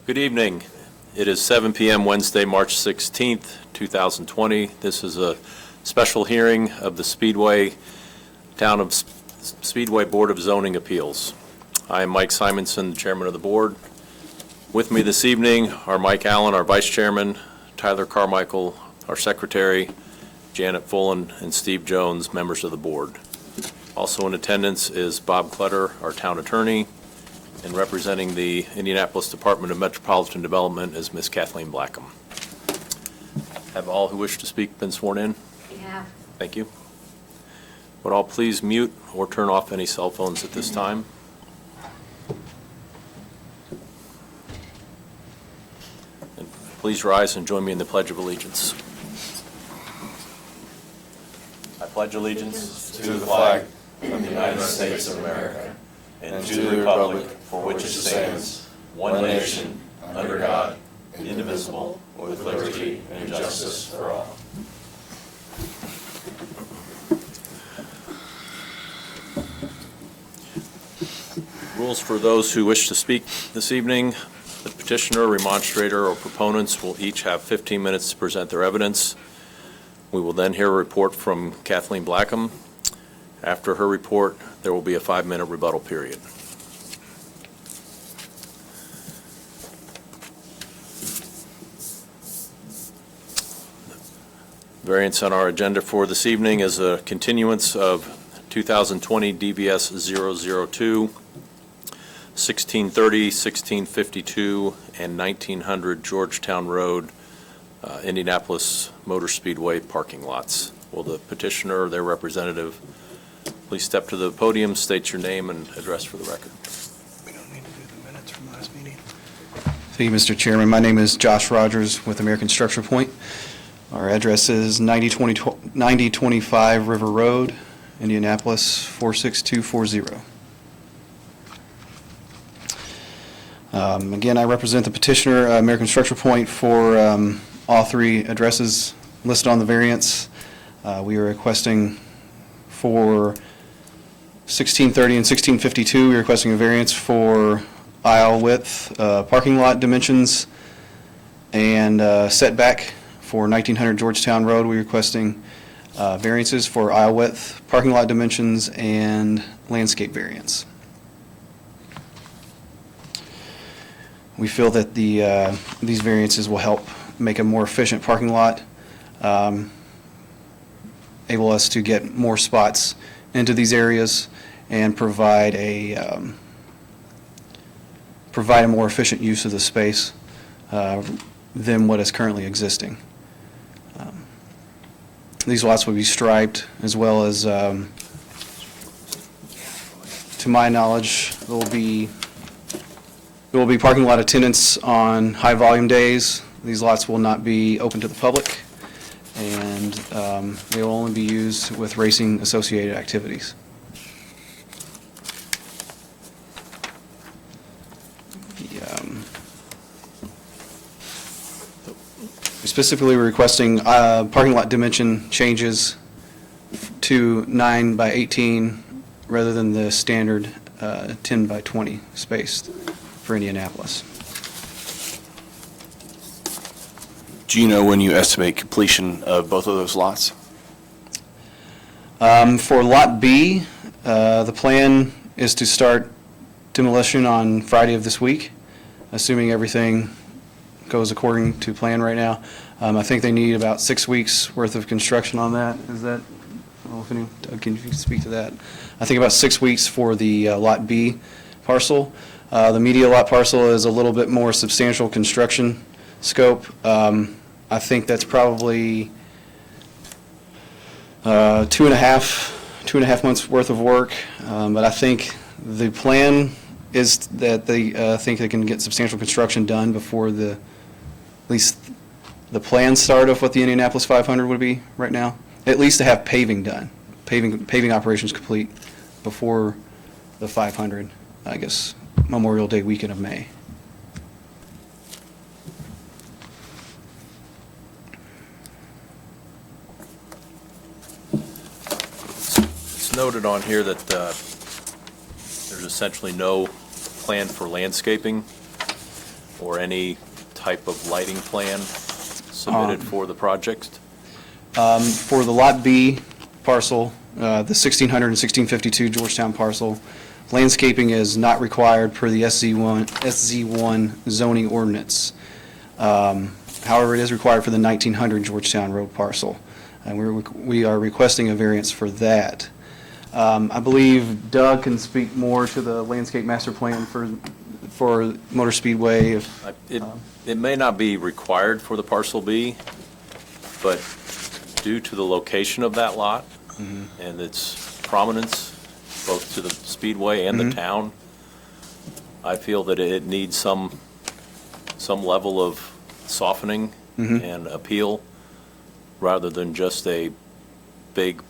Good evening. It is 7 p.m. Wednesday, March 16th, 2020. This is a special hearing of the Speedway Board of Zoning Appeals. I am Mike Simonson, the chairman of the board. With me this evening are Mike Allen, our vice chairman, Tyler Carmichael, our secretary, Janet Fullen, and Steve Jones, members of the board. Also in attendance is Bob Clutter, our town attorney, and representing the Indianapolis Department of Metropolitan Development is Ms. Kathleen Blackham. Have all who wish to speak been sworn in? Yeah. Thank you. Would all please mute or turn off any cell phones at this time? And please rise and join me in the Pledge of Allegiance. I pledge allegiance to the flag of the United States of America and to the republic for which it stands, one nation, under God, indivisible, with liberty and justice for all. Rules for those who wish to speak this evening. The petitioner, remonstrator, or proponents will each have 15 minutes to present their evidence. We will then hear a report from Kathleen Blackham. After her report, there will be a 5-minute rebuttal period. Variance on our agenda for this evening is a continuance of 2020 DVS 002, 1630, 1652, and 1900 Georgetown Road, Indianapolis Motor Speedway parking lots. Will the petitioner or their representative please step to the podium, state your name and address for the record. We don't need to do the minutes from last meeting. Thank you, Mr. Chairman. My name is Josh Rogers with American Structure Point. Our address is 9025 River Road, Indianapolis 46240. Again, I represent the petitioner, American Structure Point, for all three addresses listed on the variance. We are requesting for 1630 and 1652, we're requesting a variance for aisle width, parking lot dimensions, and setback. For 1900 Georgetown Road, we're requesting variances for aisle width, parking lot dimensions, and landscape variance. We feel that these variances will help make a more efficient parking lot, enable us to get more spots into these areas, and provide a more efficient use of the space than what is currently existing. These lots will be striped, as well as, to my knowledge, there will be parking lot attendants on high volume days. These lots will not be open to the public, and they will only be used with racing associated activities. Specifically, we're requesting parking lot dimension changes to 9 by 18 rather than the standard 10 by 20 space for Indianapolis. Do you know when you estimate completion of both of those lots? For Lot B, the plan is to start demolition on Friday of this week, assuming everything goes according to plan right now. I think they need about 6 weeks worth of construction on that. Is that, well, if anyone, Doug, can you speak to that? I think about 6 weeks for the Lot B parcel. The media lot parcel is a little bit more substantial construction scope. I think that's probably 2.5 months worth of work. But I think the plan is that they think they can get substantial construction done before at least the planned start of what the Indianapolis 500 would be right now. At least to have paving done, paving operations complete before the 500, I guess, Memorial Day weekend of May. It's noted on here that there's essentially no plan for landscaping. or any type of lighting plan submitted for the project? For the Lot B parcel, the 1600 and 1652 Georgetown parcel, landscaping is not required per the SZ1 zoning ordinance. However, it is required for the 1900 Georgetown Road parcel, and we are requesting a variance for that. I believe Doug can speak more to the landscape master plan for Motor Speedway. It may not be required for the parcel B, but due to the location of that lot and its prominence, both to the Speedway and the town, I feel that it needs some level of softening and appeal, rather than just a big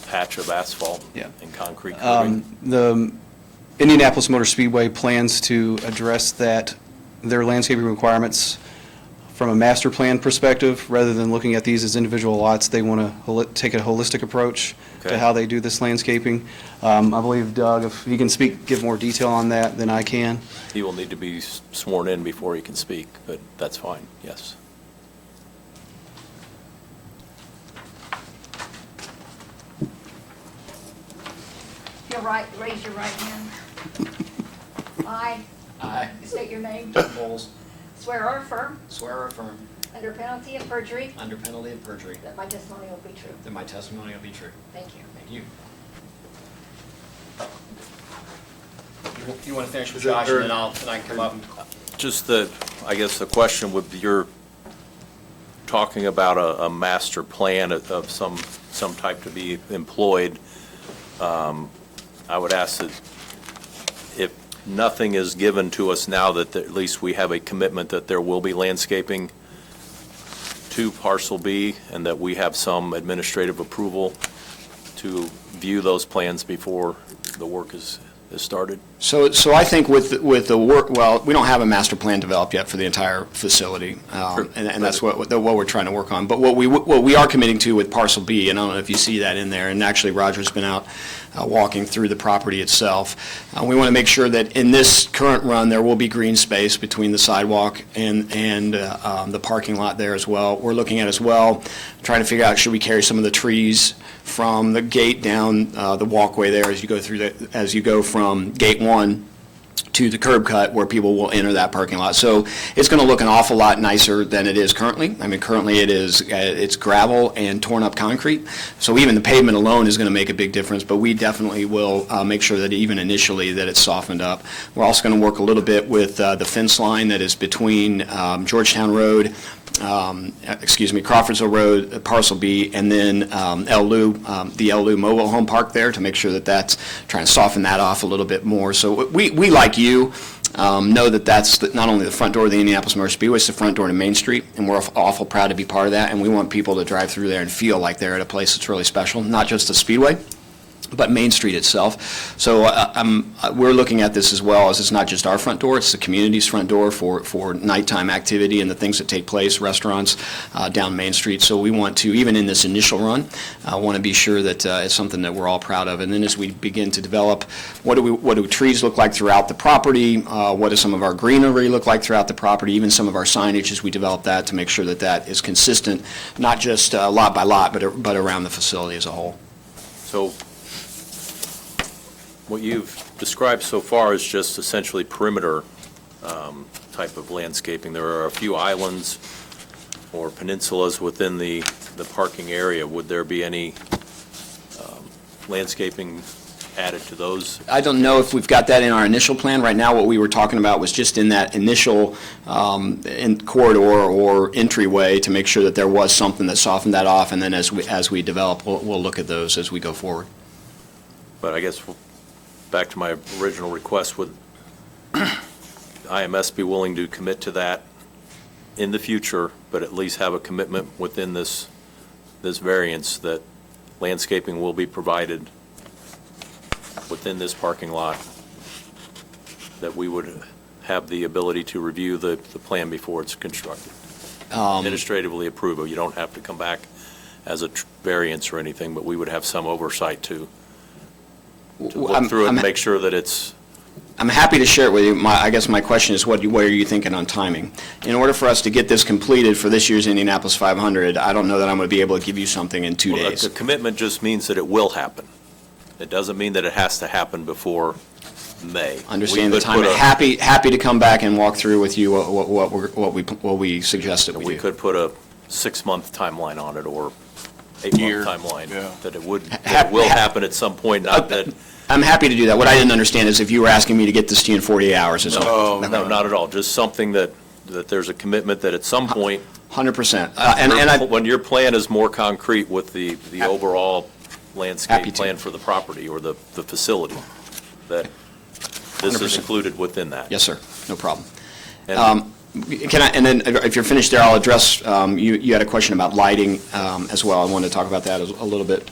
patch of asphalt and concrete curving. The Indianapolis Motor Speedway plans to address their landscaping requirements from a master plan perspective, rather than looking at these as individual lots. They want to take a holistic approach to how they do this landscaping. I believe Doug, if he can give more detail on that than I can. He will need to be sworn in before he can speak, but that's fine, yes. Raise your right hand. I state your name. Bowles, Swear or affirm, swear or affirm, under penalty of perjury, under penalty of perjury, that my testimony will be true. that my testimony will be true. Thank you. Thank you. You want to finish with Josh, and then I can come up? Just I guess the question would be, you're talking about a master plan of some type to be employed. I would ask that if nothing is given to us now, that at least we have a commitment that there will be landscaping to parcel B, and that we have some administrative approval to view those plans before the work is started. So I think with the work, well, we don't have a master plan developed yet for the entire facility, and that's what we're trying to work on. But what we are committing to with parcel B, and I don't know if you see that in there, and actually Roger's been out walking through the property itself. We want to make sure that in this current run, there will be green space between the sidewalk and the parking lot there as well. We're looking at as well, trying to figure out, should we carry some of the trees from the gate down the walkway there as you go from gate 1 to the curb cut where people will enter that parking lot. So it's going to look an awful lot nicer than it is currently. I mean, currently it's gravel and torn up concrete. So even the pavement alone is going to make a big difference, but we definitely will make sure that even initially that it's softened up. We're also going to work a little bit with the fence line that is between Georgetown Road, Crawfordsville Road, Parcel B, and then the El Lou Mobile Home Park there, to make sure that that's trying to soften that off a little bit more. So we like you, know that that's not only the front door of the Indianapolis Motor Speedway, it's the front door to Main Street, and we're awful proud to be part of that, and we want people to drive through there and feel like they're at a place that's really special, not just the Speedway, but Main Street itself. So we're looking at this as well, as it's not just our front door, it's the community's front door for nighttime activity and the things that take place, restaurants down Main Street. So we want to, even in this initial run, want to be sure that it's something that we're all proud of. And then as we begin to develop, what do trees look like throughout the property? What does some of our greenery look like throughout the property? Even some of our signage, as we develop that, to make sure that that is consistent, not just lot by lot, but around the facility as a whole. So what you've described so far is just essentially perimeter type of landscaping. There are a few islands or peninsulas within the parking area. Would there be any landscaping added to those? I don't know if we've got that in our initial plan. Right now, what we were talking about was just in that initial corridor or entryway, to make sure that there was something that softened that off, and then as we develop, we'll look at those as we go forward. But I guess back to my original request, would IMS be willing to commit to that in the future, but at least have a commitment within this variance that landscaping will be provided within this parking lot, that we would have the ability to review the plan before it's constructed? Administratively approve it. You don't have to come back as a variance or anything, but we would have some oversight to look through it and make sure that it's I'm happy to share it with you. I guess my question is, what are you thinking on timing? In order for us to get this completed for this year's Indianapolis 500, I don't know that I'm going to be able to give you something in 2 Well, days. the commitment just means that it will happen. It doesn't mean that it has to happen before May. Understand We the could time. put a- Happy to come back and walk through with you what we suggested we We do. could put a 6-month timeline on it, or 8-month timeline, that it will happen at some point, not that, I'm happy to do that. What I didn't understand is if you were asking me to get this to you in 48 hours is all. no, not at all, just something that there's a commitment that at some point, 100%. And when your plan is more concrete with the overall Happy landscape to. plan for the property or the facility, that this is 100%. included within that. yes, sir, no problem. And And then if you're finished there, I'll address, you had a question about lighting as well. I wanted to talk about that a little bit,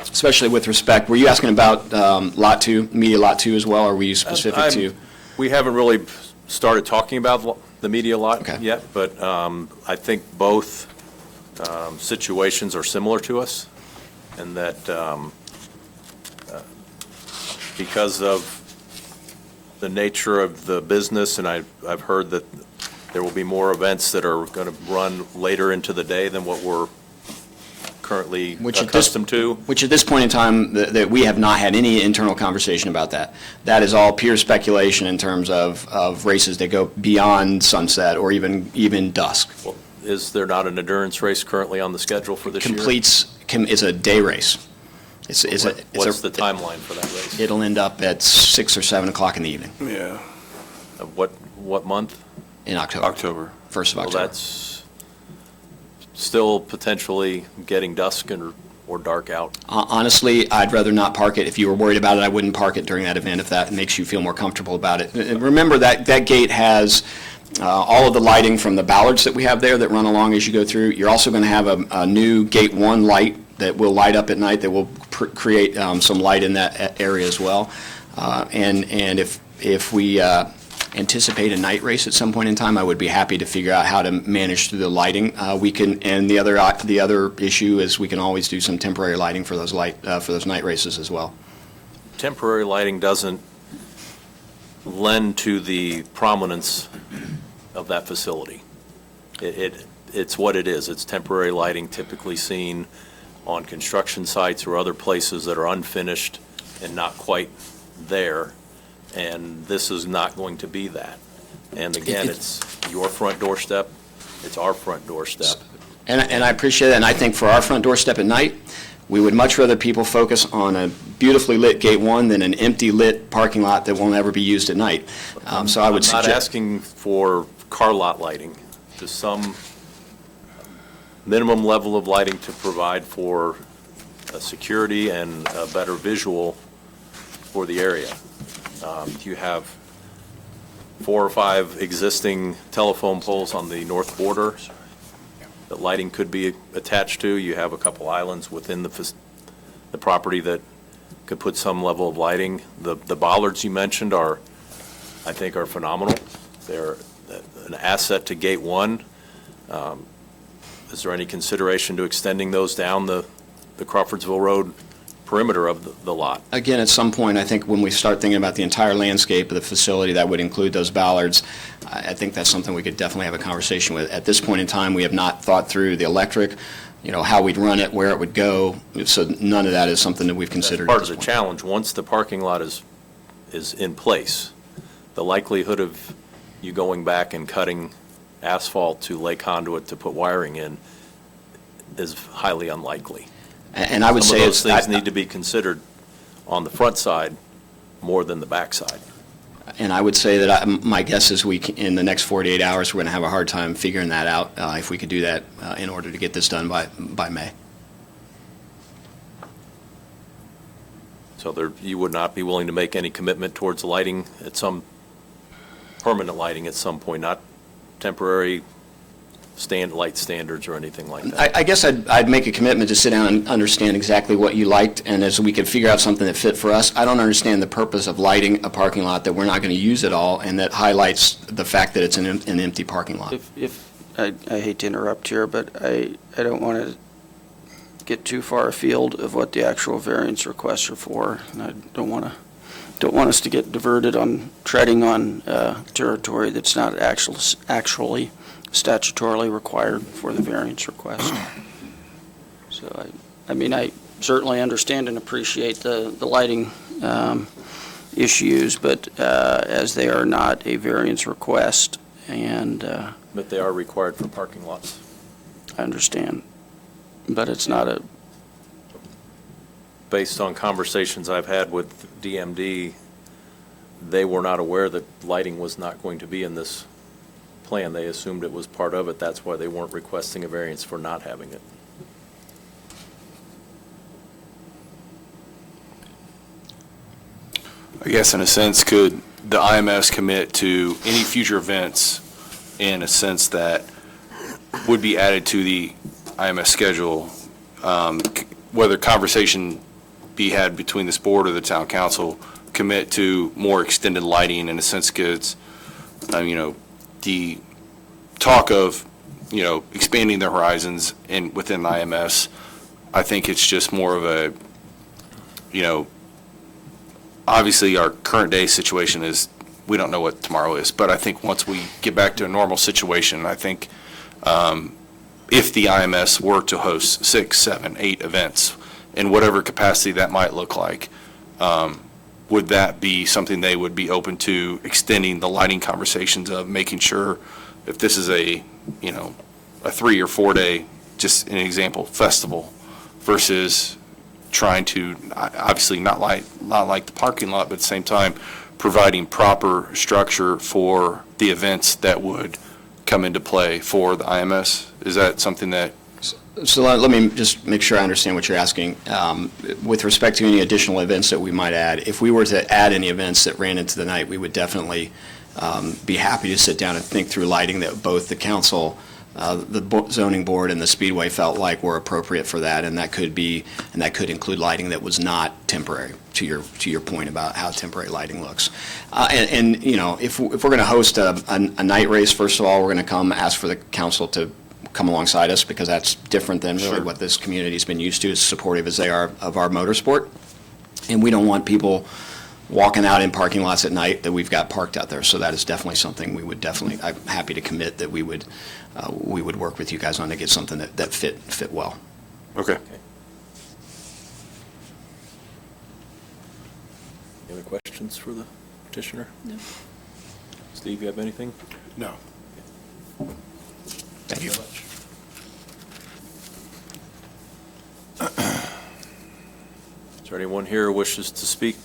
especially with respect, were you asking about Lot 2, Media Lot 2 as well, or were you specific to? We haven't really started talking about the media lot Okay. yet, but I think both situations are similar to us, and that because of the nature of the business, and I've heard that there will be more events that are going to run later into the day than what we're currently accustomed to. Which at this point in time, that we have not had any internal conversation about that. That is all pure speculation in terms of races that go beyond sunset or even dusk. Well, is there not an endurance race currently on the schedule for this year? It's a day race. What's the timeline for that race? It'll end up at 6 or 7 o'clock in the evening Yeah, What month? in October. October. 1st of Well, October. that's still potentially getting dusk or dark out. Honestly, I'd rather not park it. If you were worried about it, I wouldn't park it during that event if that makes you feel more comfortable about it. And remember that gate has all of the lighting from the bollards that we have there that run along as you go through. You're also going to have a new Gate 1 light that will light up at night that will create some light in that area as well. And if we anticipate a night race at some point in time, I would be happy to figure out how to manage through the lighting. And the other issue is we can always do some temporary lighting for those night races as well. Temporary lighting doesn't lend to the prominence of that facility. It's what it is. It's temporary lighting typically seen on construction sites or other places that are unfinished and not quite there. And this is not going to be that. And again, it's your front doorstep, it's our front doorstep. And I appreciate that, and I think for our front doorstep at night, we would much rather people focus on a beautifully lit Gate 1 than an empty lit parking lot that won't ever be used at night. So I would I'm not suggest. asking for car lot lighting, just some minimum level of lighting to provide for security and a better visual for the area. You have 4 or 5 existing telephone poles on the north border that lighting could be attached to. You have a couple islands within the property that could put some level of lighting. The bollards you mentioned I think are phenomenal. They're an asset to Gate 1. Is there any consideration to extending those down the Crawfordsville Road perimeter of the lot? Again, at some point, I think when we start thinking about the entire landscape of the facility, that would include those bollards. I think that's something we could definitely have a conversation with. At this point in time, we have not thought through the electric, how we'd run it, where it would go. So none of that is something that we've considered. Part at of the this point. challenge, once the parking lot is in place, the likelihood of you going back and cutting asphalt to lay conduit to put wiring in is highly unlikely. And I would Some say of those it's. things need to be considered on the front side more than the back side. And I would say that my guess is in the next 48 hours, we're going to have a hard time figuring that out, if we could do that in order to get this done by May. So you would not be willing to make any commitment towards lighting permanent lighting at some point, not temporary light standards or anything like that? I guess I'd make a commitment to sit down and understand exactly what you liked, and as we could figure out something that fit for us. I don't understand the purpose of lighting a parking lot that we're not going to use at all, and that highlights the fact that it's an empty parking lot. I hate to interrupt here, but I don't want to get too far afield of what the actual variance requests are for, and I don't want to don't want us to get diverted on treading on territory that's not actually statutorily required for the variance request. So I mean, I certainly understand and appreciate the lighting issues, but as they are not a variance request, and But they are required for parking lots. I understand, but it's not a, Based on conversations I've had with DMD, they were not aware that lighting was not going to be in this plan. They assumed it was part of it. That's why they weren't requesting a variance for not having it. I guess in a sense, could the IMS commit to any future events in a sense that would be added to the IMS schedule, whether conversation be had between this board or the town council, commit to more extended lighting in a sense, because, the talk of, expanding the horizons within the IMS, I think it's just more of a, obviously our current day situation is, we don't know what tomorrow is, but I think once we get back to a normal situation, I think if the IMS were to host 6, 7, 8 events, in whatever capacity that might look like, would that be something they would be open to extending the lighting conversations of making sure if this is a 3 or 4 day, just an example, festival versus trying to, obviously not like the parking lot, but at the same time, providing proper structure for the events that would come into play for the IMS? Is that something that? So let me just make sure I understand what you're asking. With respect to any additional events that we might add, if we were to add any events that ran into the night, we would definitely be happy to sit down and think through lighting that both the council, the zoning board, and the Speedway felt like were appropriate for that, and that could include lighting that was not temporary. To your point about how temporary lighting looks, if we're going to host a night race, first of all, we're going to come ask for the council to come alongside us, because that's different than really what this community's been used to, as supportive as they are of our motorsport. And we don't want people walking out in parking lots at night that we've got parked out there. So that is definitely something I'm happy to commit that we would work with you guys on to get something that fit well. Okay. Any other questions for the petitioner? No. Steve, you have anything? No. Thank you. Is there anyone here who wishes to speak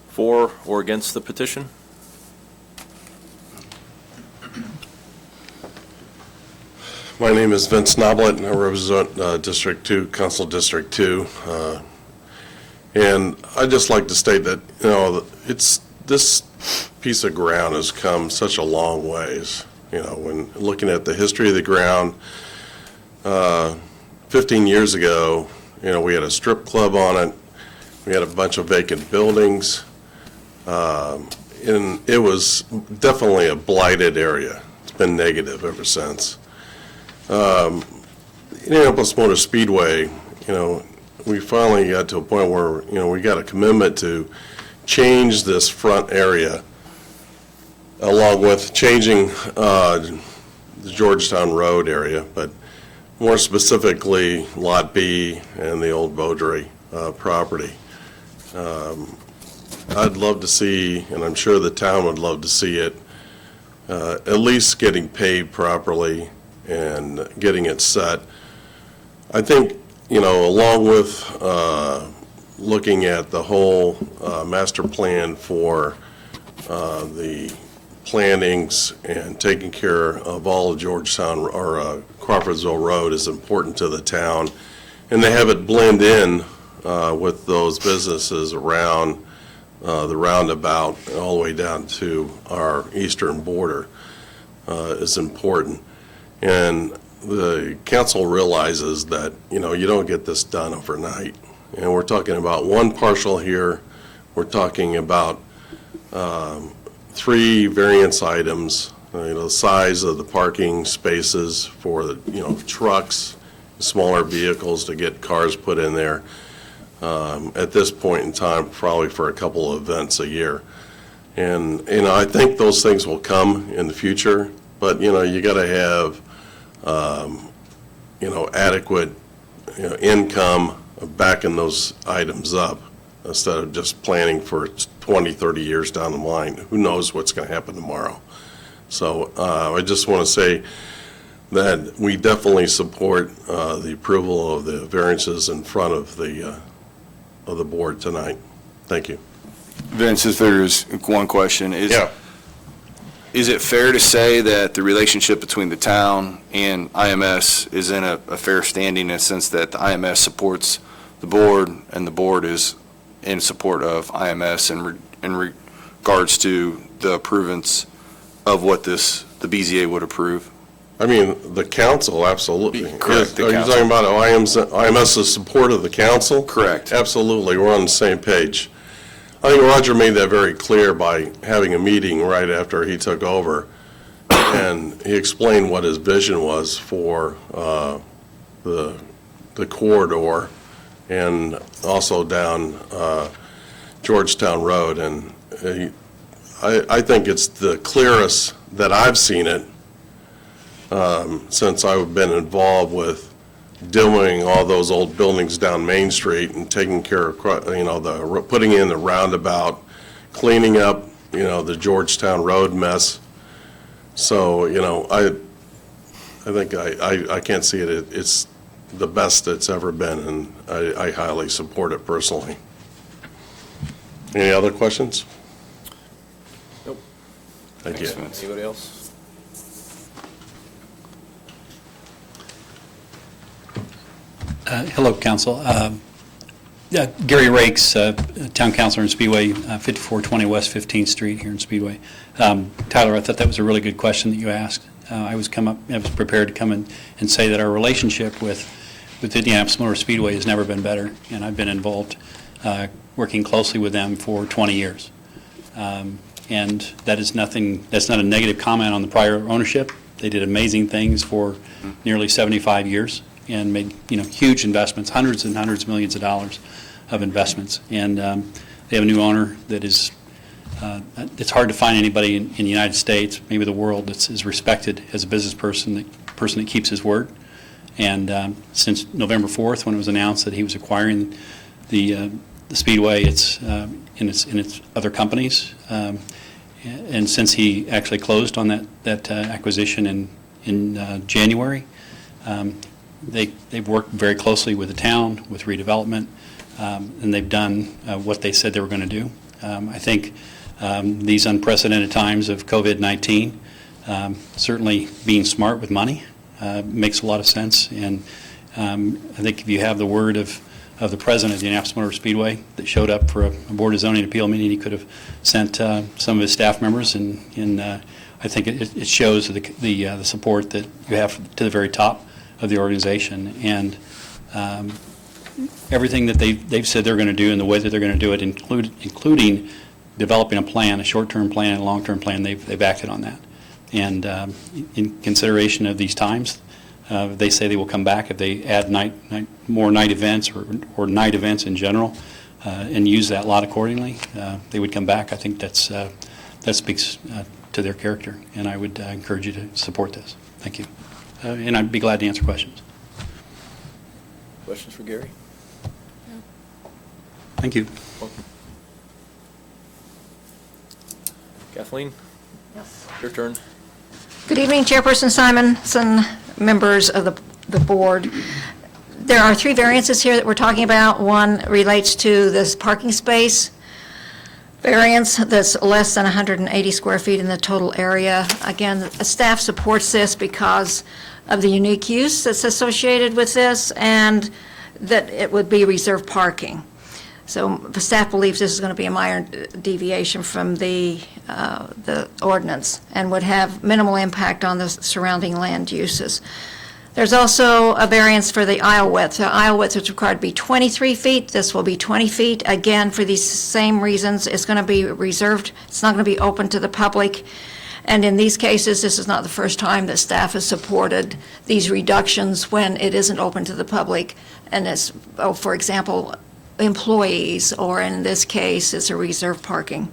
for or against the petition? My name is Vince Noblet, and I represent District 2, Council District 2. And I'd just like to state that, this piece of ground has come such a long ways. When looking at the history of the ground, 15 years ago, we had a strip club on it. We had a bunch of vacant buildings. And it was definitely a blighted area. It's been negative ever since. Indianapolis Motor Speedway, we finally got to a point where, we got a commitment to change this front area, along with changing the Georgetown Road area, but more specifically Lot B and the old Beaudry property. I'd love to see, and I'm sure the town would love to see it, at least getting paved properly and getting it set. I think, along with looking at the whole master plan for the plantings and taking care of all of Georgetown or Crawfordsville Road is important to the town. And they have it blend in with those businesses around the roundabout all the way down to our eastern border is important. And the council realizes that, you don't get this done overnight. And we're talking about one parcel here. We're talking about 3 variance items, the size of the parking spaces for the, trucks, smaller vehicles to get cars put in there. at this point in time, probably for a couple of events a year. And, I think those things will come in the future, but, you got to have, adequate, income backing those items up instead of just planning for 20, 30 years down the line. Who knows what's going to happen tomorrow? So I just want to say that we definitely support the approval of the variances in front of the board tonight. Thank you. Vince, if there's one question, is it fair to say that the relationship between the town and IMS is in a fair standing in the sense that the IMS supports the board and the board is in support of IMS in regards to the approvance of what the BZA would approve? I mean, the council, absolutely. Correct, the Are you council. talking about IMS's support of the council? Correct. Absolutely, we're on the same page. I think Roger made that very clear by having a meeting right after he took over, and he explained what his vision was for the corridor and also down Georgetown Road. And I think it's the clearest that I've seen it since I've been involved with demoing all those old buildings down Main Street and taking care of, putting in the roundabout, cleaning up, the Georgetown Road mess. So, I think I can't see it. It's the best it's ever been, and I highly support it personally. Any other questions? Nope. Thank you. Thanks, Vince. Anybody else? Hello, Council. Gary Rakes, Town Councilor in Speedway, 5420 West 15th Street here in Speedway. Tyler, I thought that was a really good question that you asked. I was prepared to come in and say that our relationship with Indianapolis Motor Speedway has never been better, and I've been involved working closely with them for 20 years. And that's not a negative comment on the prior ownership. They did amazing things for nearly 75 years. And made huge investments, hundreds and hundreds of millions of dollars of investments. And they have a new owner that is, it's hard to find anybody in the United States, maybe the world, that's as respected as a business person that keeps his word. And since November 4th, when it was announced that he was acquiring the Speedway, it's in its other companies, and since he actually closed on that acquisition in January. They've worked very closely with the town, with redevelopment, and they've done what they said they were going to do. I think these unprecedented times of COVID-19, certainly being smart with money makes a lot of sense. And I think if you have the word of the president of the Indianapolis Motor Speedway that showed up for a Board of Zoning Appeal meeting, he could have sent some of his staff members, and I think it shows the support that you have to the very top of the organization, and everything that they've said they're going to do and the way that they're going to do it, including developing a plan, a short-term plan and a long-term plan, they've acted on that. And in consideration of these times, they say they will come back if they add more night events or night events in general, and use that lot accordingly. They would come back. I think that speaks to their character, and I would encourage you to support this. Thank you. And I'd be glad to answer questions. Questions for Gary? Thank you. Kathleen, Yes. your turn. Good evening, Chairperson Simonson, members of the board. There are 3 variances here that we're talking about. One relates to this parking space variance that's less than 180 square feet in the total area. Again, the staff supports this because of the unique use that's associated with this, and that it would be reserved parking. So the staff believes this is going to be a minor deviation from the ordinance and would have minimal impact on the surrounding land uses. There's also a variance for the aisle width. The aisle width is required to be 23 feet. This will be 20 feet. Again, for these same reasons, it's going to be reserved. It's not going to be open to the public. And in these cases, this is not the first time that staff has supported these reductions when it isn't open to the public. And it's, for example, employees, or in this case, it's a reserve parking.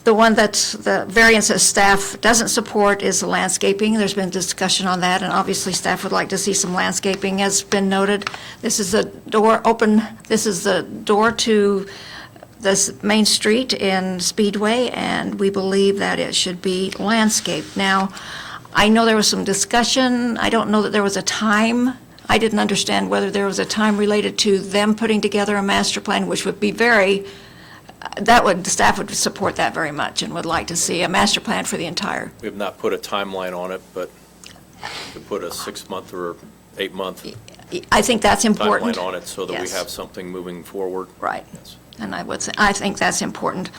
The one that's the variance that staff doesn't support is the landscaping. There's been discussion on that, and obviously staff would like to see some landscaping, as been noted. This is the door to this main street in Speedway, and we believe that it should be landscaped. Now, I know there was some discussion. I don't know that there was a time. I didn't understand whether there was a time related to them putting together a master plan, which would be staff would support that very much and would like to see a master plan for the entire. We have not put a timeline on it, but to put a 6-month or 8-month I think that's important. timeline on it so that we Yes. have something moving forward. Right. Yes. And I think that's important.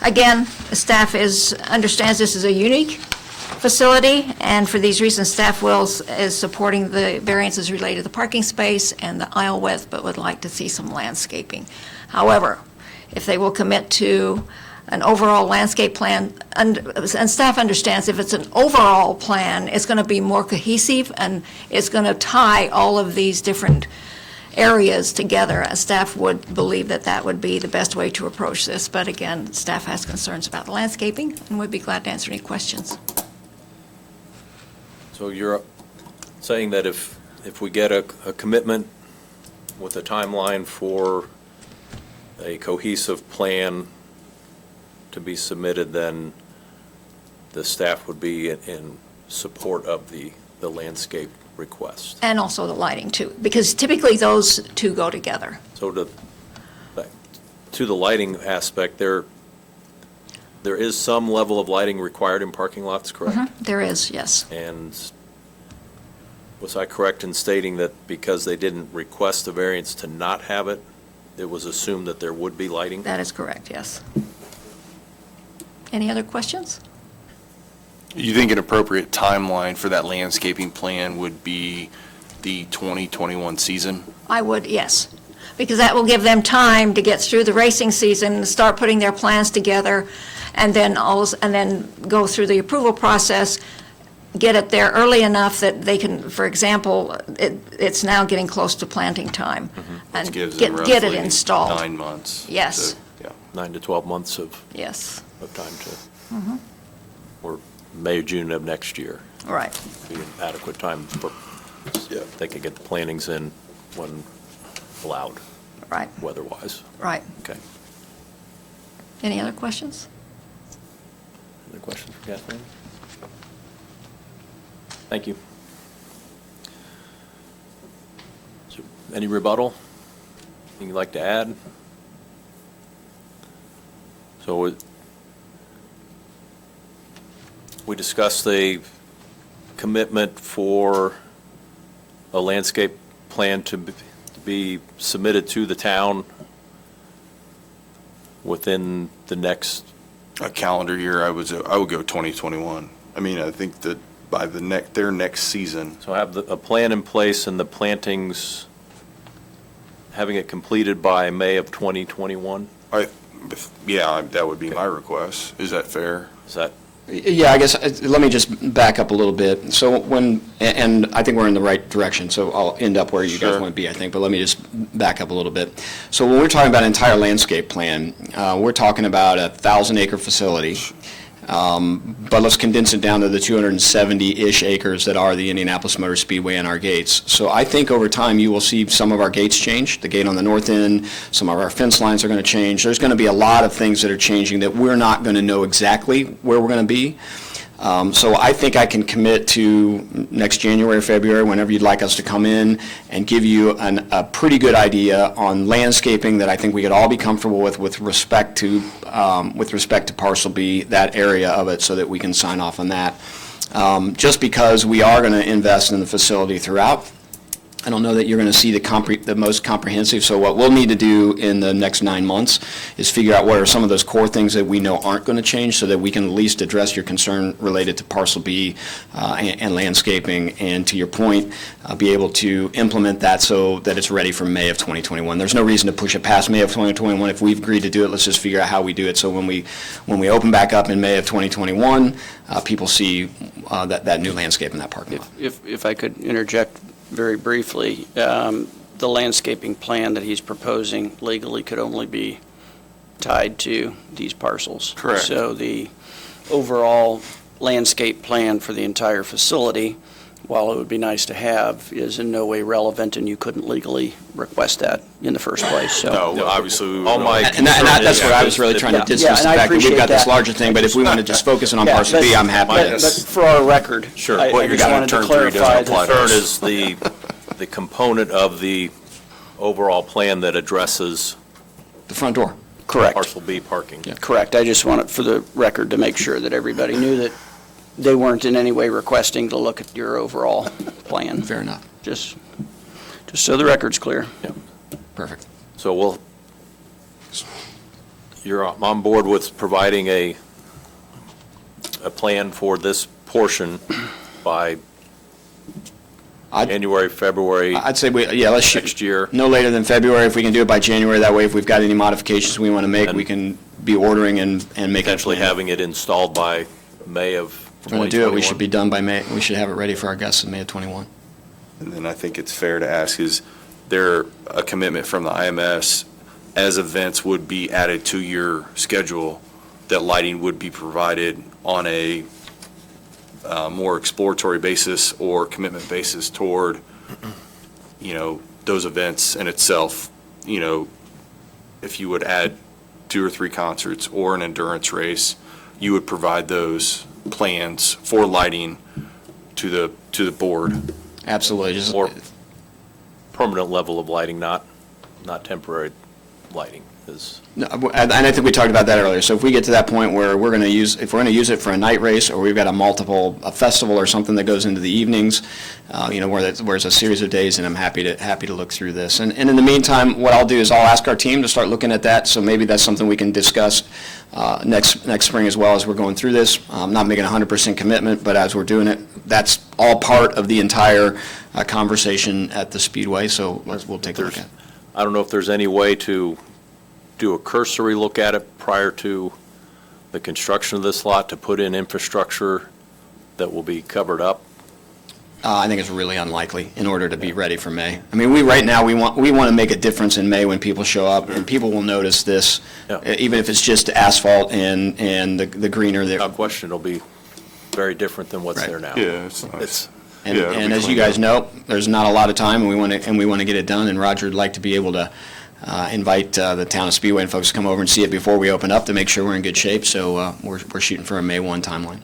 Again, staff understands this is a unique facility, and for these reasons, staff is supporting the variances related to the parking space and the aisle width, but would like to see some landscaping. However, if they will commit to an overall landscape plan, and staff understands if it's an overall plan, it's going to be more cohesive, and it's going to tie all of these different areas together. Staff would believe that that would be the best way to approach this, but again, staff has concerns about the landscaping, and would be glad to answer any questions. So you're saying that if we get a commitment with a timeline for a cohesive plan to be submitted, then the staff would be in support of the landscape request. And also the lighting, too, because typically those two go together. So to the lighting aspect, there is some level of lighting required in parking lots, correct? There is, yes. And was I correct in stating that because they didn't request a variance to not have it, it was assumed that there would be lighting? That is correct, yes. Any other questions? You think an appropriate timeline for that landscaping plan would be the 2021 season? I would, yes, because that will give them time to get through the racing season, start putting their plans together, and then go through the approval process, get it there early enough that they can, for example, it's now getting close to planting time, and Which gives get them it roughly be 9 months. Yes. So, yeah. 9 to 12 months of Yes, time to, or May or June of next year, right. be an adequate time for, they could get the plantings in when allowed, Right, weather-wise. right. Okay. Any other questions? Other questions for Kathleen? Thank you. So, any rebuttal? Anything you'd like to add? So we discussed the commitment for a landscape plan to be submitted to the town within the next. A calendar year, I would go 2021. I mean, I think that by their next season. So have a plan in place and the plantings, having it completed by May of 2021? Yeah, that would be my request. Is that fair? Is that, Yeah, I guess, let me just back up a little bit. So and I think we're in the right direction, so I'll end up where you guys Sure. want to be, I think, but let me just back up a little bit. So when we're talking about an entire landscape plan, we're talking about a 1,000-acre facility, but let's condense it down to the 270-ish acres that are the Indianapolis Motor Speedway and our gates. So I think over time, you will see some of our gates change. The gate on the north end, some of our fence lines are going to change. There's going to be a lot of things that are changing that we're not going to know exactly where we're going to be. So I think I can commit to next January or February, whenever you'd like us to come in and give you a pretty good idea on landscaping that I think we could all be comfortable with respect to Parcel B, that area of it, so that we can sign off on that. Just because we are going to invest in the facility throughout, I don't know that you're going to see the most comprehensive, so what we'll need to do in the next 9 months is figure out what are some of those core things that we know aren't going to change, so that we can at least address your concern related to Parcel B and landscaping, and to your point, be able to implement that so that it's ready for May of 2021. There's no reason to push it past May of 2021. If we've agreed to do it, let's just figure out how we do it, so when we open back up in May of 2021, people see that new landscape in that parking lot. If I could interject very briefly, the landscaping plan that he's proposing legally could only be tied to these parcels. Correct. So the overall landscape plan for the entire facility, while it would be nice to have, is in no way relevant, and you couldn't legally request that in the first place, so. No, obviously, we would All my not. And that's what I was really trying to Yeah, discuss, the and I fact that we've appreciate got this that. larger thing, but if we want to just focus in on Yeah, parcel B, I'm happy but to. for our record. Sure. I What you're just gonna wanted to turn 3 doesn't clarify apply that. to Concern is the component of the overall plan that addresses The front door. Correct. parcel B parking. Yeah. Correct. I just wanted, for the record, to make sure that everybody knew that they weren't in any way requesting to look at your overall plan. Fair enough. Just so the record's clear. Perfect. So you're on board with providing a plan for this portion by I'd- January, February I'd say let's shoot. next year? No later than February, if we can do it by January, that way if we've got any modifications we want to make, And- we can be ordering and making. Potentially having it installed by May of If we're going to do it, we 2021? should be done by May, we should have it ready for our guests in May of '21. And then I think it's fair to ask, is there a commitment from the IMS as events would be added to your schedule, that lighting would be provided on a more exploratory basis or commitment basis toward, those events in itself? If you would add 2 or 3 concerts or an endurance race, you would provide those plans for lighting to the board. Absolutely. Just, Or permanent level of lighting, not temporary lighting is, No, and I think we talked about that earlier. So if we get to that point where if we're going to use it for a night race, or we've got a festival or something that goes into the evenings, where it's a series of days, and I'm happy to look through this. And in the meantime, what I'll do is I'll ask our team to start looking at that. So maybe that's something we can discuss next spring as well as we're going through this. I'm not making a 100% commitment, but as we're doing it, that's all part of the entire conversation at the Speedway. So we'll take a look at it. I don't know if there's any way to do a cursory look at it prior to the construction of this lot, to put in infrastructure that will be covered up. I think it's really unlikely in order to be ready for May. I mean, right now, we want to make a difference in May when people show up, and people will notice this, Yeah. even if it's just asphalt and the greener there. Without question, it'll be very different than what's Right. there now. Yeah, it's nice. It's, And, Yeah, it'll and be as you cleaned guys up. know, there's not a lot of time, and we want to get it done, and Roger would like to be able to invite the town of Speedway and folks to come over and see it before we open up to make sure we're in good shape, so we're shooting for a May 1 timeline.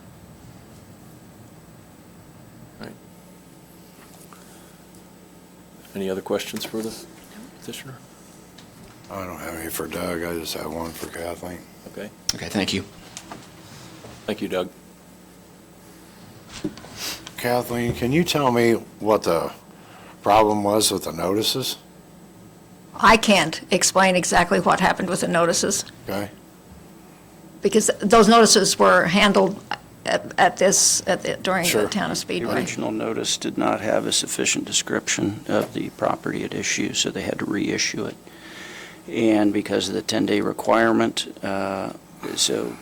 any other questions for the petitioner? I don't have any for Doug, I just have one for Kathleen. Okay, Okay, thank you. thank you, Doug. Kathleen, can you tell me what the problem was with the notices? I can't explain exactly what happened with the notices, Okay? because those notices were handled during the Sure. town of The Speedway. original notice did not have a sufficient description of the property at issue, so they had to reissue it. And because of the 10-day requirement, so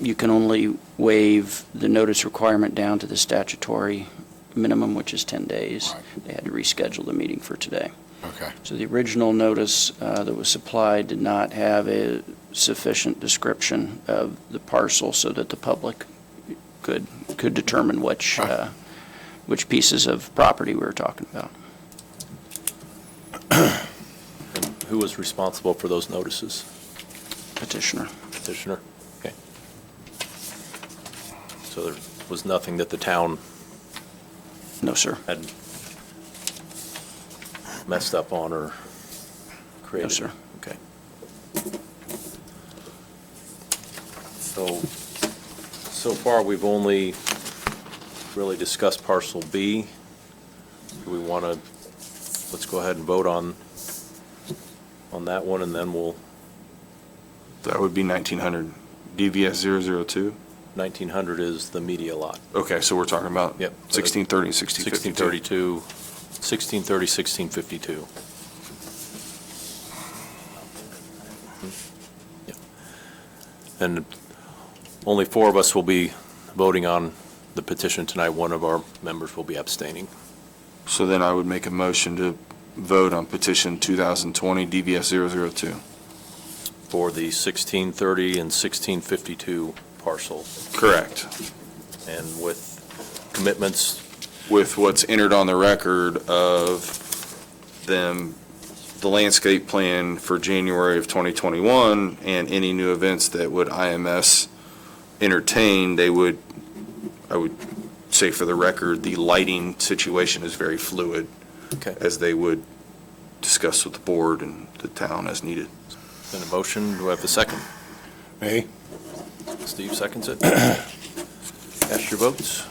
you can only waive the notice requirement down to the statutory minimum, which is 10 days. Right. They had to reschedule the meeting for today. Okay. So the original notice that was supplied did not have a sufficient description of the parcel so that the public could determine which pieces of property we were talking about. Who was responsible for those notices? Petitioner. Petitioner? Okay. So there was nothing that the town No, sir. had messed up on or created? No, sir. Okay. So far, we've only really discussed parcel B. Do we want to, let's go ahead and vote on that one, and then we'll, That would be 1900, DVS 002? 1900 is the media lot. Okay, so we're talking about Yep. 1630 and 1652. 1632, 1630, 1652. Yep. And only 4 of us will be voting on the petition tonight. One of our members will be abstaining. So then I would make a motion to vote on petition 2020 DVS 002. For the 1630 and 1652 parcel, Correct. and with commitments, With what's entered on the record of them, the landscape plan for January of 2021, and any new events that would IMS entertain, I would say for the record, the lighting situation is very fluid, okay, as they would discuss with the board and the town as needed. then a motion, do I have the second? Me? Steve seconds it. Cast your votes.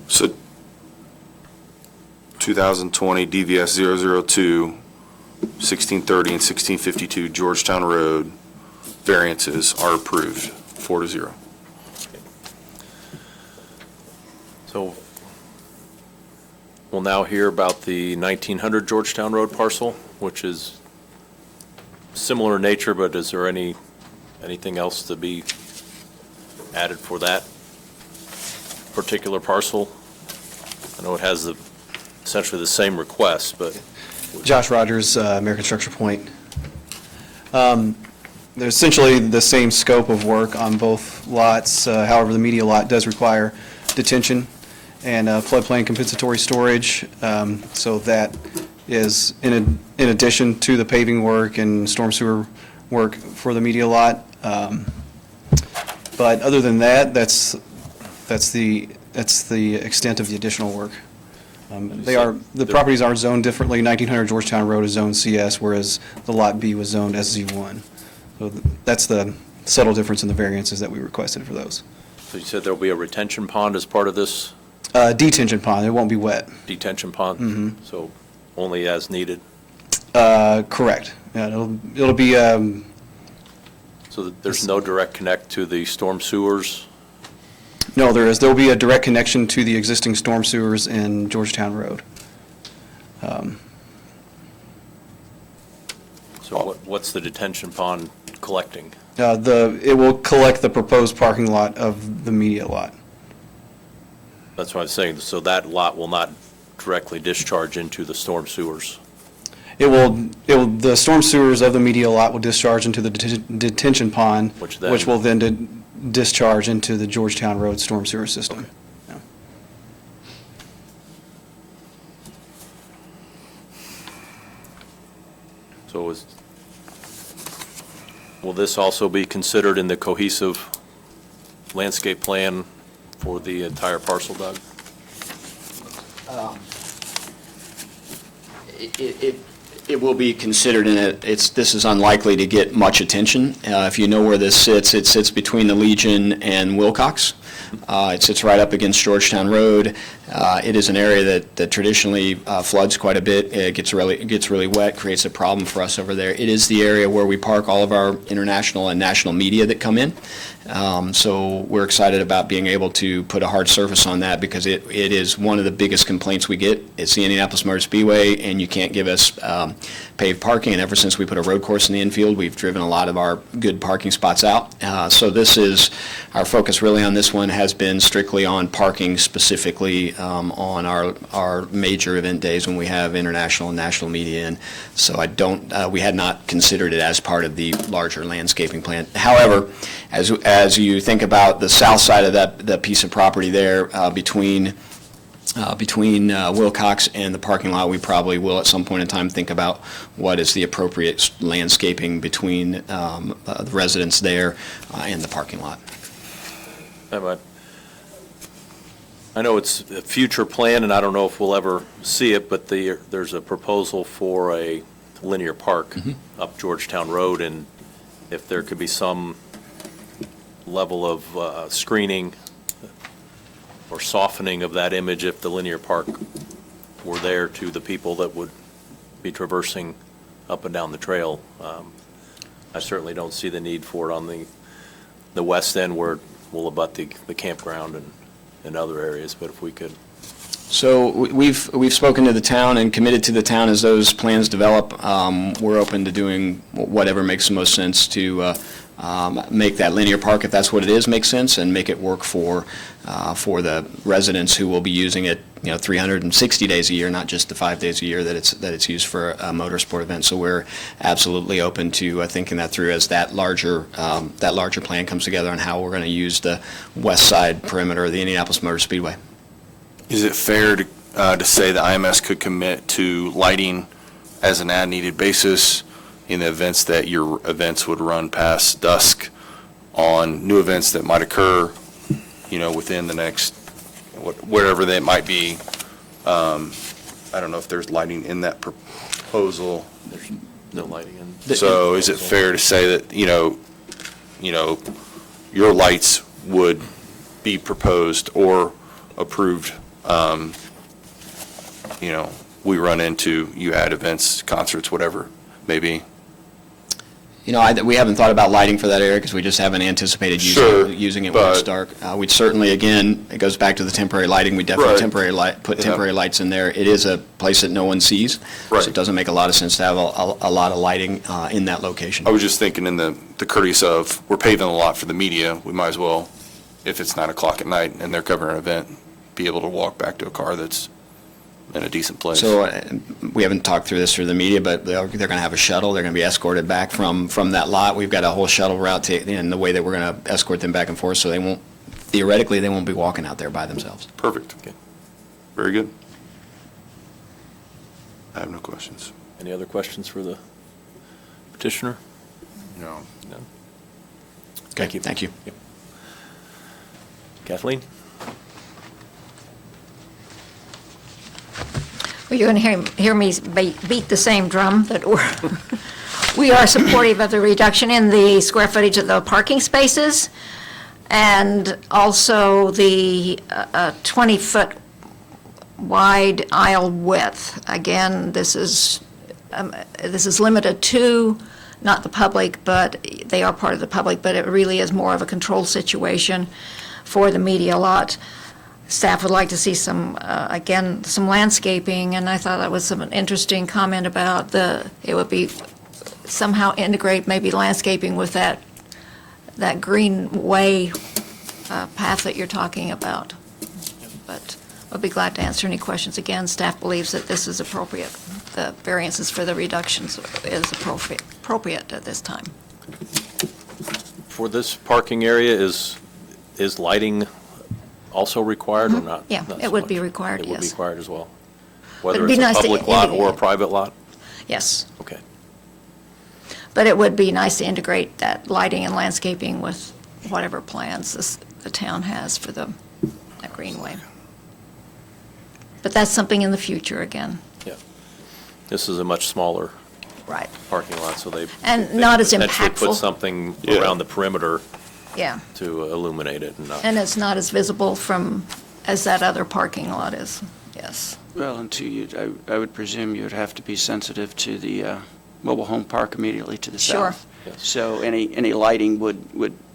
So 2020 DVS 002, 1630 and 1652 Georgetown Road variances are approved, 4-0. So we'll now hear about the 1900 Georgetown Road parcel, which is similar in nature, but is there anything else to be added for that particular parcel? I know it has essentially the same request, but Josh Rogers, American Structure Point. There's essentially the same scope of work on both lots. However, the media lot does require detention and floodplain compensatory storage. So that is in addition to the paving work and storm sewer work for the media lot. But other than that, that's the extent of the additional work. The properties are zoned differently. 1900 Georgetown Road is zoned CS, whereas the Lot B was zoned SZ1. So that's the subtle difference in the variances that we requested for those. so you said there'll be a retention pond as part of this Detention pond, it won't be wet. detention pond? Mhm. So only as needed? Correct. Yeah, it'll be, So that there's no direct connect to the storm sewers? no, there'll be a direct connection to the existing storm sewers in Georgetown Road. So what's the detention pond collecting? It will collect the proposed parking lot of the media lot. That's what I'm saying, so that lot will not directly discharge into the storm sewers? The storm sewers of the media lot will discharge into the detention pond, Which then- which will then discharge into the Georgetown Road storm sewer system. Yeah. So will this also be considered in the cohesive landscape plan for the entire parcel, Doug? It will be considered in it. This is unlikely to get much attention. If you know where this sits, it sits between the Legion and Wilcox. It sits right up against Georgetown Road. It is an area that traditionally floods quite a bit. It gets really wet, creates a problem for us over there. It is the area where we park all of our international and national media that come in. So we're excited about being able to put a hard surface on that because it is one of the biggest complaints we get. It's the Indianapolis Motor Speedway, and you can't give us paved parking. And ever since we put a road course in the infield, we've driven a lot of our good parking spots out. So this is, our focus really on this one has been strictly on parking, specifically on our major event days when we have international and national media in. So we had not considered it as part of the larger landscaping plan. However, as you think about the south side of that piece of property there, between Wilcox and the parking lot, we probably will at some point in time think about what is the appropriate landscaping between the residents there and the parking lot. I know it's a future plan, and I don't know if we'll ever see it, but there's a proposal for a linear park up Georgetown Road, and if there could be some level of screening or softening of that image if the linear park were there to the people that would be traversing up and down the trail. I certainly don't see the need for it on the west end where it will abut the campground and other areas, but if we could. So we've spoken to the town and committed to the town as those plans develop. We're open to doing whatever makes the most sense to make that linear park, if that's what it is, make sense, and make it work for the residents who will be using it, 360 days a year, not just the 5 days a year that it's used for a motorsport event. So we're absolutely open to thinking that through as that larger plan comes together on how we're going to use the west side perimeter of the Indianapolis Motor Speedway. Is it fair to say the IMS could commit to lighting as an as-needed basis in the events that your events would run past dusk on new events that might occur, within the next, wherever they might be? I don't know if there's lighting in that proposal. There's no lighting in. So is it fair to say that, your lights would be proposed or approved, we run into, you had events, concerts, whatever, maybe? We haven't thought about lighting for that area because we just haven't anticipated Sure, using it when it's but- dark. We'd certainly, again, it goes back to the temporary lighting. We definitely Right. put Yeah. temporary lights in there. It is a place that no one sees. Right. So it doesn't make a lot of sense to have a lot of lighting in that location. I was just thinking in the courteous of, we're paving a lot for the media, we might as well, if it's 9 o'clock at night and they're covering an event, be able to walk back to a car that's in a decent place. So we haven't talked through this through the media, but they're going to have a shuttle. They're going to be escorted back from that lot. We've got a whole shuttle route and the way that we're going to escort them back and forth, so theoretically, they won't be walking out there by themselves. Perfect. Very good. I have no questions. Any other questions for the petitioner? No. Thank you. Thank you. Kathleen? Well, you're going to hear me beat the same drum that we are supportive of the reduction in the square footage of the parking spaces, and also the 20-foot wide aisle width. Again, this is limited to not the public, but they are part of the public, but it really is more of a controlled situation for the media lot. Staff would like to see some landscaping, and I thought that was an interesting comment about it would be somehow integrate maybe landscaping with that greenway path that you're talking about. But I'll be glad to answer any questions. Again, staff believes that this is appropriate. The variances for the reductions is appropriate at this time. For this parking area, is lighting also required or not? Yeah, Not it so would be much? required, It would be yes. required as well? it'd Whether be it's a nice to public lot or a integrate. private lot? Yes, Okay. but it would be nice to integrate that lighting and landscaping with whatever plans the town has for that greenway. But that's something in the future again. Yeah. This is a much smaller Right. parking lot, so they And not as potentially impactful. put something Yeah. around the perimeter Yeah, to illuminate it and not. and it's not as visible as that other parking lot is, yes. Well, and I would presume you'd have to be sensitive to the mobile home park immediately to the Sure. south. Yes. So any lighting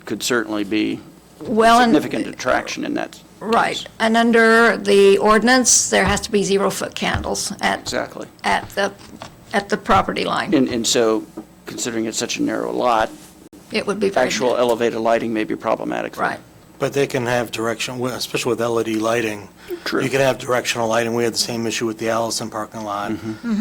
could certainly be Well, and- significant attraction in that. Right, and under the ordinance, there has to be 0-foot candles Exactly. at the property line. And so, considering it's such a narrow lot, It would be very. actual elevated lighting may be problematic for them. Right, But they can have directional, especially with LED lighting. True. You can have directional lighting. We had the same issue with the Allison parking lot,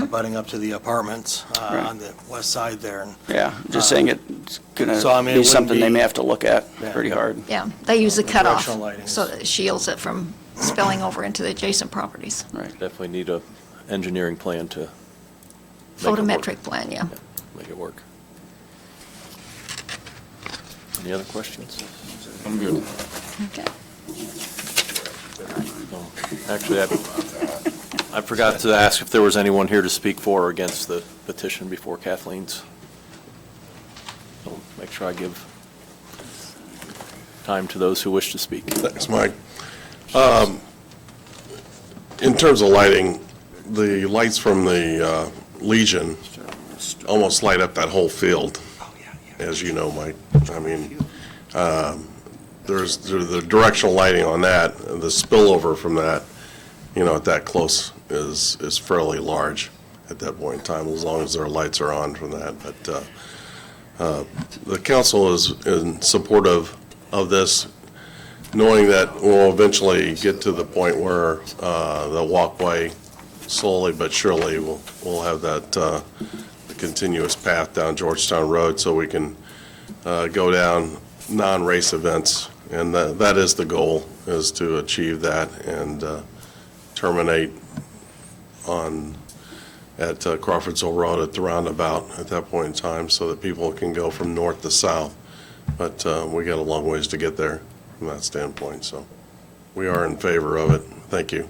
abutting up to the apartments Right. on the west side there. And Yeah, just saying it's going So, I mean, to it be wouldn't something they be- may have to look at Yeah. pretty hard. yeah, they use the cutoff, directional lighting. so that it shields it from spilling over into the adjacent properties. Right. Definitely need a engineering plan to make it work. Photometric plan, yeah. Make it work. Any other questions? I'm good. Okay. Actually, I forgot to ask if there was anyone here to speak for or against the petition before Kathleen's. So make sure I give time to those who wish to speak. Thanks, Mike. In terms of lighting, the lights from the Legion almost light up that whole field, as you know, Mike. I mean, there's the directional lighting on that, and the spillover from that, at that close is fairly large at that point in time, as long as their lights are on from that. But The council is in support of this, knowing that we'll eventually get to the point where the walkway, slowly but surely, we'll have that continuous path down Georgetown Road, so we can go down non-race events. And that is the goal, is to achieve that and terminate at Crawfordsville Road at the roundabout at that point in time, so that people can go from north to south. But we got a long ways to get there from that standpoint, so we are in favor of it. Thank you.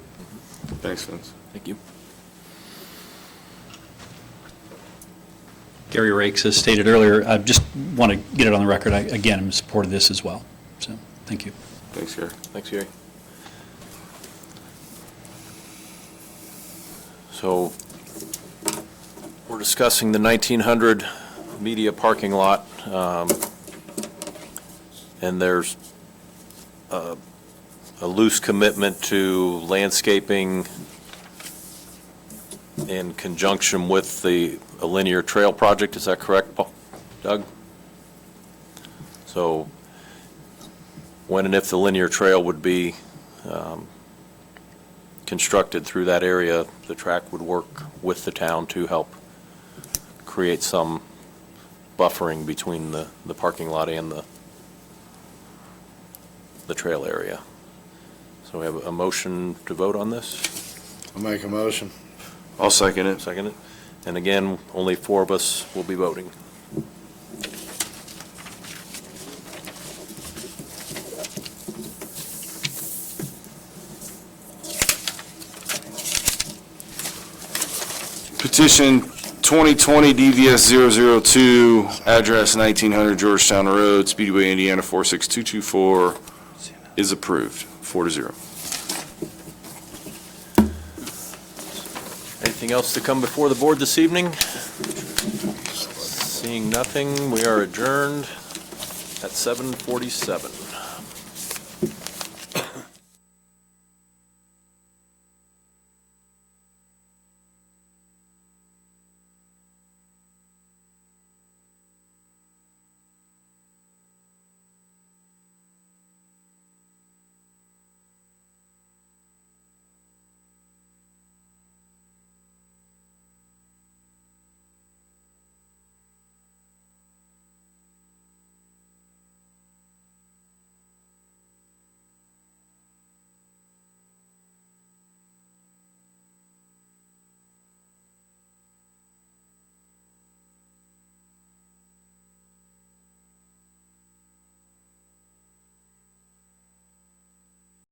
Thanks, Vince. Thank you. Gary Rakes, as stated earlier, I just want to get it on the record, again, I'm in support of this as well. So, thank you. Thanks, Gary. Thanks, Gary. So, we're discussing the 1900 media parking lot, and there's a loose commitment to landscaping in conjunction with a linear trail project. Is that correct, Doug? So, when and if the linear trail would be constructed through that area, the track would work with the town to help create some buffering between the parking lot and the trail area. So we have a motion to vote on this? I'll make a motion. I'll second it. Second it? And again, only 4 of us will be voting. Petition 2020 DVS 002, address 1900 Georgetown Road, Speedway, Indiana 46224, is approved, 4-0. Anything else to come before the board this evening? Seeing nothing, we are adjourned at 7:47.